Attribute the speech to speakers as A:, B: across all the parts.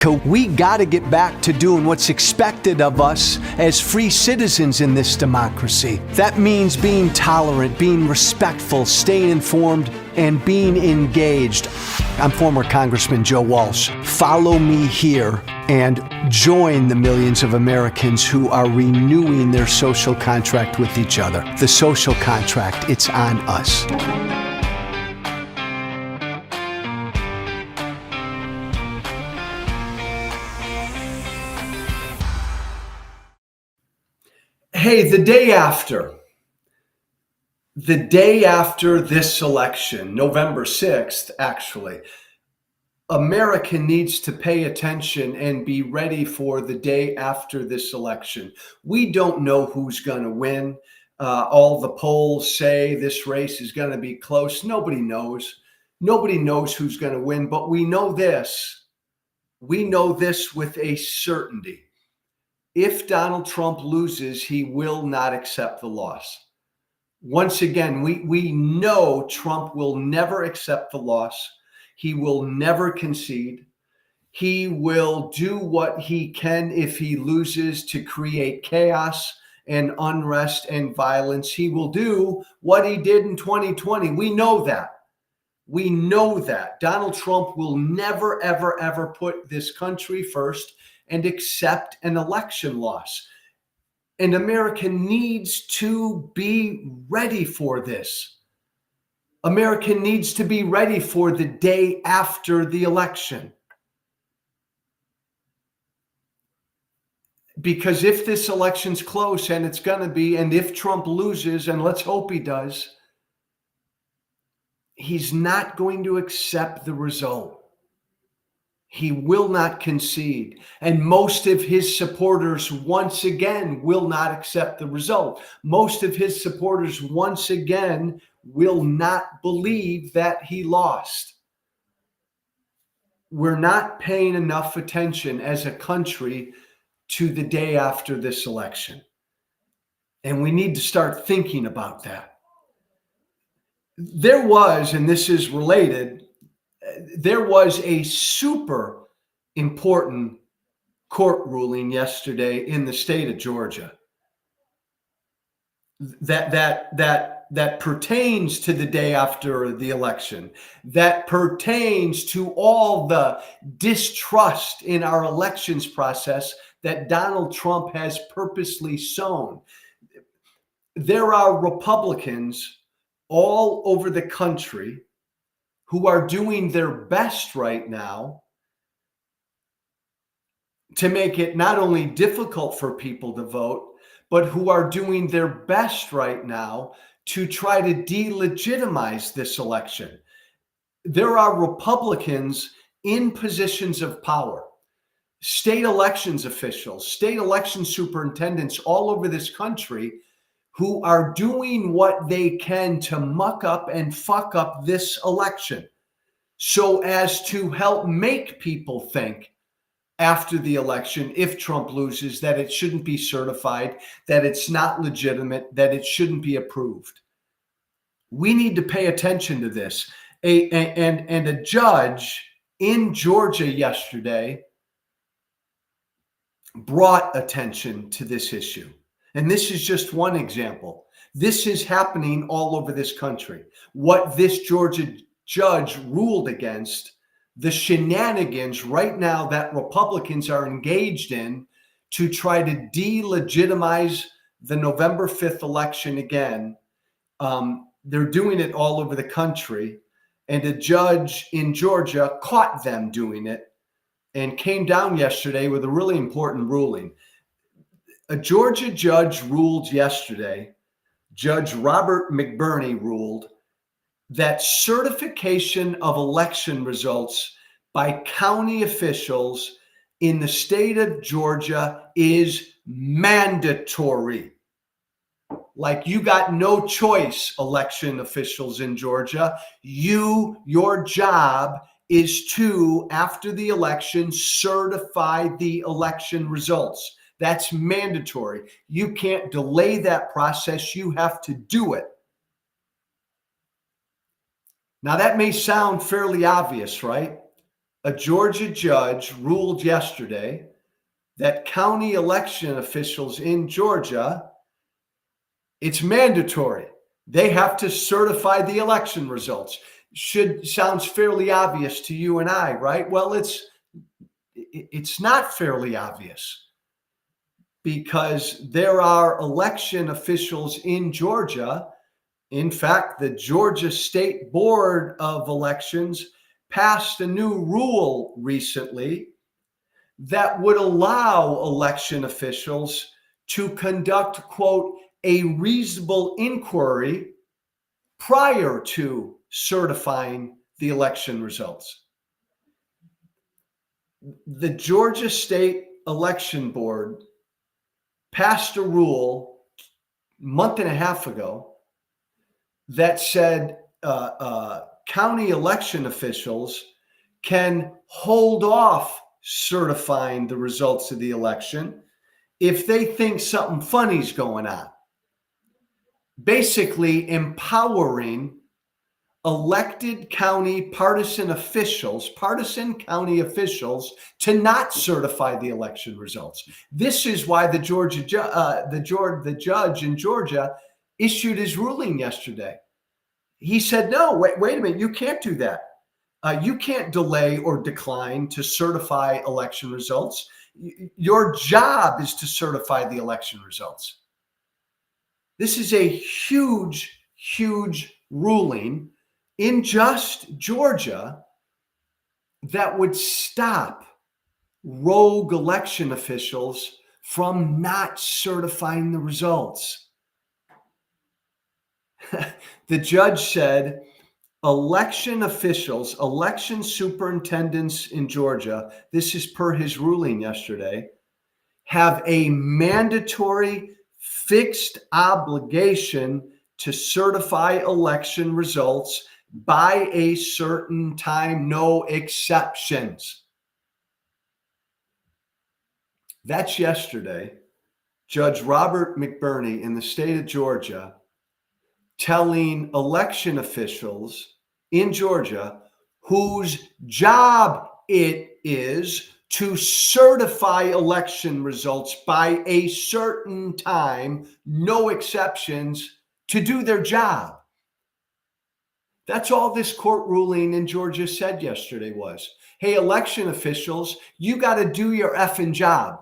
A: We got to get back to doing what's expected of us as free citizens in this democracy. That means being tolerant, being respectful, staying informed, and being engaged. I'm former Congressman Joe Walsh. Follow me here and join the millions of Americans who are renewing their social contract with each other. The social contract, it's on us. Hey, the day after this election, November 6th, actually, America needs to pay attention and be ready for the day after this election. We don't know who's going to win. All the polls say this race is going to be close. Nobody knows. Nobody knows who's going to win, but we know this. We know this with a certainty. If Donald Trump loses, he will not accept the loss. Once again, we know Trump will never accept the loss. He will never concede. He will do what he can if he loses to create chaos and unrest and violence. He will do what he did in 2020. We know that. We know that. Donald Trump will never, ever, ever put this country first and accept an election loss. And America needs to be ready for this. America needs to be ready for the day after the election. Because if this election's close, and it's going to be, and if Trump loses, and let's hope he does, he's not going to accept the result. He will not concede. And most of his supporters, once again, will not accept the result. Most of his supporters, once again, will not believe that he lost. We're not paying enough attention as a country to the day after this election. And we need to start thinking about that. There was, and this is related, there was a super important court ruling yesterday in the state of Georgia that pertains to the day after the election, that pertains to all the distrust in our elections process that Donald Trump has purposely sown. There are Republicans all over the country who are doing their best right now to make it not only difficult for people to vote, but who are doing their best right now to try to delegitimize this election. There are Republicans in positions of power, state elections officials, state election superintendents all over this country who are doing what they can to muck up and fuck up this election so as to help make people think after the election, if Trump loses, that it shouldn't be certified, that it's not legitimate, that it shouldn't be approved. We need to pay attention to this. And a judge in Georgia yesterday brought attention to this issue. And this is just one example. This is happening all over this country. What this Georgia judge ruled against, the shenanigans right now that Republicans are engaged in to try to delegitimize the November 5th election again. They're doing it all over the country. And a judge in Georgia caught them doing it and came down yesterday with a really important ruling. A Georgia judge ruled yesterday, Judge Robert McBurney ruled, that certification of election results by county officials in the state of Georgia is mandatory. Like, you got no choice, election officials in Georgia. Your job is to, after the election, certify the election results. That's mandatory. You can't delay that process. You have to do it. Now, that may sound fairly obvious, right? a Georgia judge ruled yesterday that county election officials in Georgia, it's mandatory. They have to certify the election results. Sounds fairly obvious to you and I, right? Well, it's not fairly obvious, because there are election officials in Georgia. In fact, the Georgia State Board of Elections passed a new rule recently that would allow election officials to conduct, quote, a reasonable inquiry prior to certifying the election results. The Georgia State Election Board passed a rule a month and a half ago that said county election officials can hold off certifying the results of the election if they think something funny's going on. Basically empowering elected partisan county officials to not certify the election results. This is why the judge in Georgia issued his ruling yesterday. He said, no, wait a minute, you can't do that. You can't delay or decline to certify election results. Your job is to certify the election results. This is a huge, huge ruling in just Georgia that would stop rogue election officials from not certifying the results. The judge said election officials, election superintendents in Georgia, this is per his ruling yesterday, have a mandatory fixed obligation to certify election results by a certain time, no exceptions. That's yesterday. Judge Robert McBurney in the state of Georgia telling election officials in Georgia whose job it is to certify election results by a certain time, no exceptions, to do their job. That's all this court ruling in Georgia said yesterday was, hey, election officials, you got to do your effing job.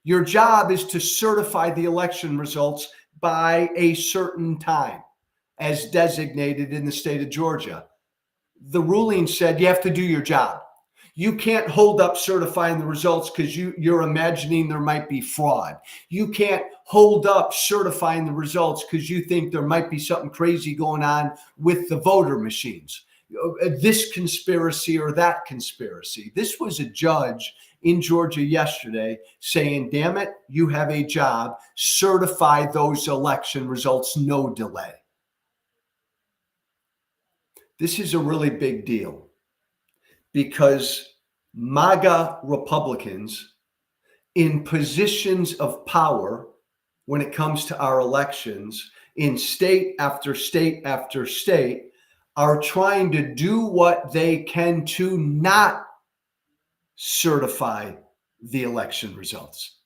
A: Your job is to certify the election results by a certain time, as designated in the state of Georgia. The ruling said you have to do your job. You can't hold up certifying the results because you're imagining there might be fraud. You can't hold up certifying the results because you think there might be something crazy going on with the voter machines. This conspiracy or that conspiracy. This was a judge in Georgia yesterday saying, damn it, you have a job. Certify those election results, no delay. This is a really big deal, because MAGA Republicans in positions of power when it comes to our elections in state after state after state are trying to do what they can to not certify the election results.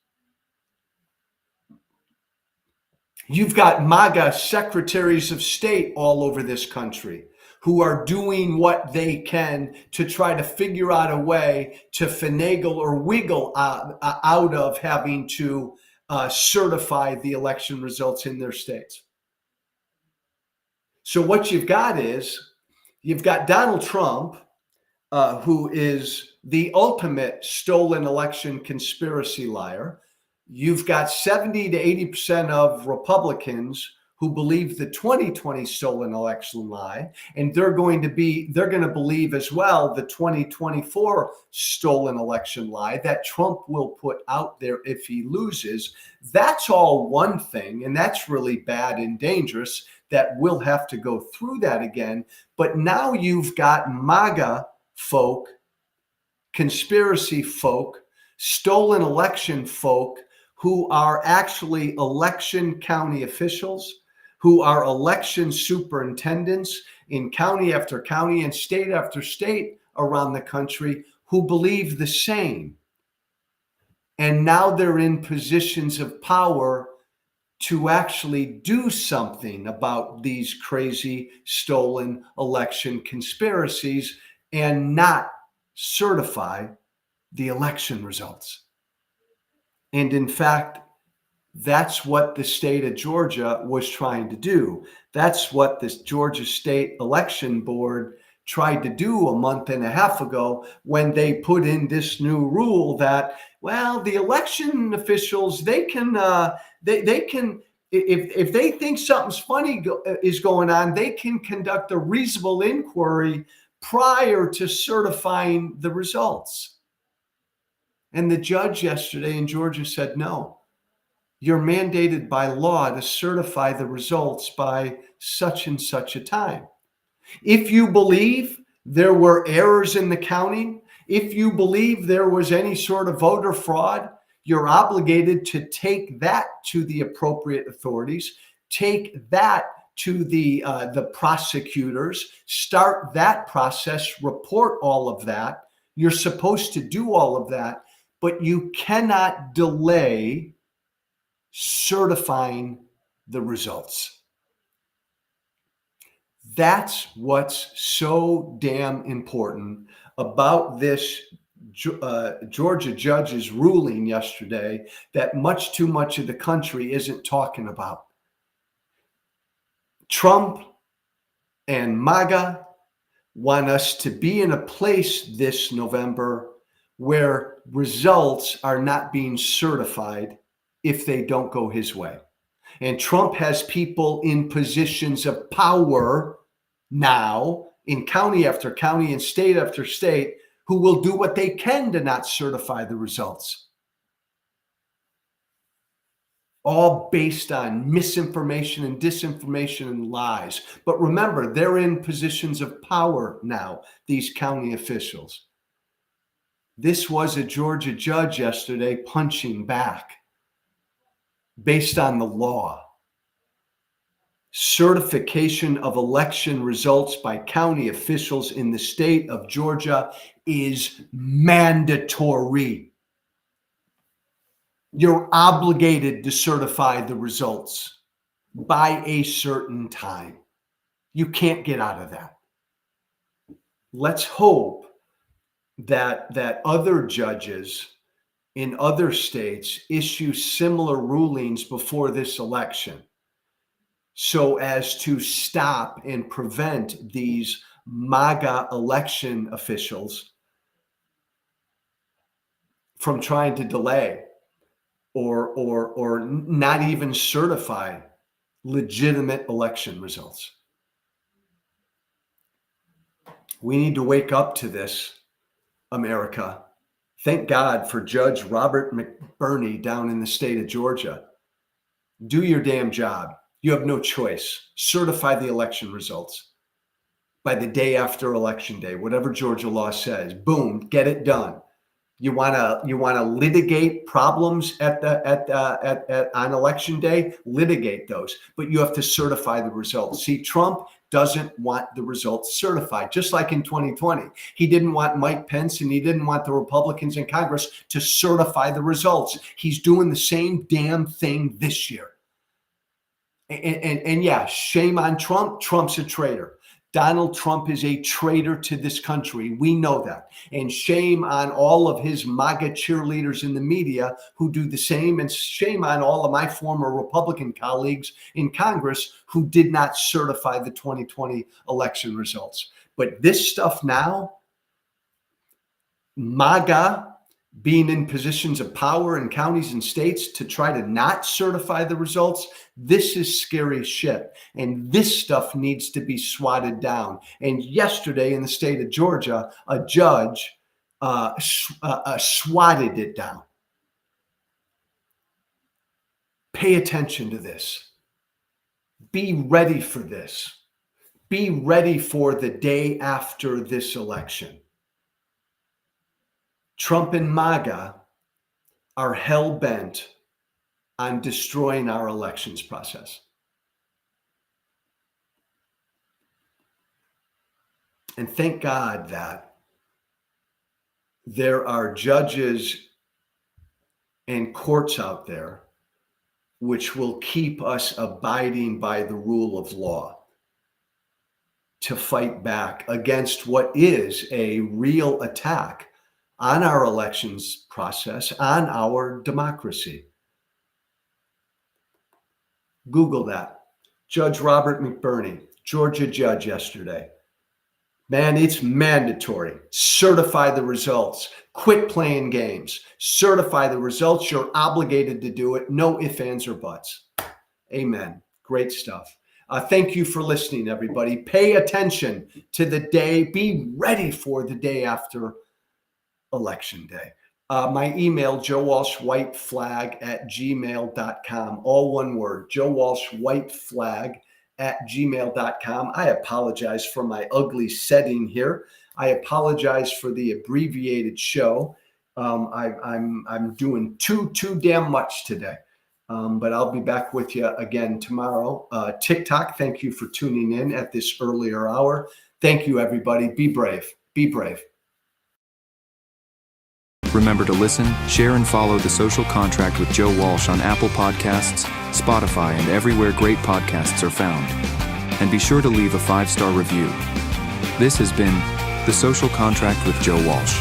A: You've got MAGA secretaries of state all over this country who are doing what they can to try to figure out a way to finagle or wiggle out of having to certify the election results in their states. So what you've got is, you've got Donald Trump, who is the ultimate stolen election conspiracy liar. You've got 70 to 80% of Republicans who believe the 2020 stolen election lie, and they're going to believe as well the 2024 stolen election lie that Trump will put out there if he loses. That's all one thing, and that's really bad and dangerous that we'll have to go through that again. But now you've got MAGA folk, conspiracy folk, stolen election folk who are actually election county officials, who are election superintendents in county after county and state after state around the country, who believe the same. And now they're in positions of power to actually do something about these crazy stolen election conspiracies and not certify the election results. And in fact, that's what the state of Georgia was trying to do. That's what this Georgia State Election Board tried to do a month and a half ago when they put in this new rule that, well, the election officials, they can if they think something's funny is going on, they can conduct a reasonable inquiry prior to certifying the results. And the judge yesterday in Georgia said, no, you're mandated by law to certify the results by such and such a time. If you believe there were errors in the counting, if you believe there was any sort of voter fraud, you're obligated to take that to the appropriate authorities, take that to the prosecutors, start that process, report all of that. You're supposed to do all of that, but you cannot delay certifying the results. That's what's so damn important about this Georgia judge's ruling yesterday that much too much of the country isn't talking about. Trump and MAGA want us to be in a place this November where results are not being certified if they don't go his way. And Trump has people in positions of power now in county after county and state after state who will do what they can to not certify the results. All based on misinformation and disinformation and lies. But remember, they're in positions of power now, these county officials. This was a Georgia judge yesterday punching back based on the law. Certification of election results by county officials in the state of Georgia is mandatory. You're obligated to certify the results by a certain time. You can't get out of that. Let's hope that other judges in other states issue similar rulings before this election, so as to stop and prevent these MAGA election officials from trying to delay or not even certify legitimate election results. We need to wake up to this, America. Thank God for Judge Robert McBurney down in the state of Georgia. Do your damn job. You have no choice. Certify the election results by the day after election day, whatever Georgia law says. Boom, get it done. You want to litigate problems on election day, litigate those, but you have to certify the results. See, Trump doesn't want the results certified, just like in 2020. He didn't want Mike Pence and he didn't want the Republicans in Congress to certify the results. He's doing the same damn thing this year. And yeah, shame on Trump. Trump's a traitor. Donald Trump is a traitor to this country. We know that. And shame on all of his MAGA cheerleaders in the media who do the same. And shame on all of my former Republican colleagues in Congress who did not certify the 2020 election results. But this stuff now, MAGA being in positions of power in counties and states to try to not certify the results, this is scary shit. And this stuff needs to be swatted down. And yesterday in the state of Georgia, a judge swatted it down. Pay attention to this. Be ready for this. Be ready for the day after this election. Trump and MAGA are hell-bent on destroying our elections process. And thank God that there are judges and courts out there which will keep us abiding by the rule of law to fight back against what is a real attack on our elections process, on our democracy. Google that. Judge Robert McBurney, Georgia judge yesterday. Man, it's mandatory. Certify the results. Quit playing games. Certify the results. You're obligated to do it. No ifs, ands, or buts. Amen. Great stuff. Thank you for listening, everybody. Pay attention to the day. Be ready for the day after Election Day. My email, joewalshwhiteflag@gmail.com. All one word, joewalshwhiteflag@gmail.com. I apologize for my ugly setting here. I apologize for the abbreviated show. I'm doing too damn much today. But I'll be back with you again tomorrow. TikTok, thank you for tuning in at this earlier hour. Thank you, everybody. Be brave. Be brave.
B: Remember to listen, share, and follow The Social Contract with Joe Walsh on Apple Podcasts, Spotify, and everywhere great podcasts are found. And be sure to leave a 5-star review. This has been The Social Contract with Joe Walsh.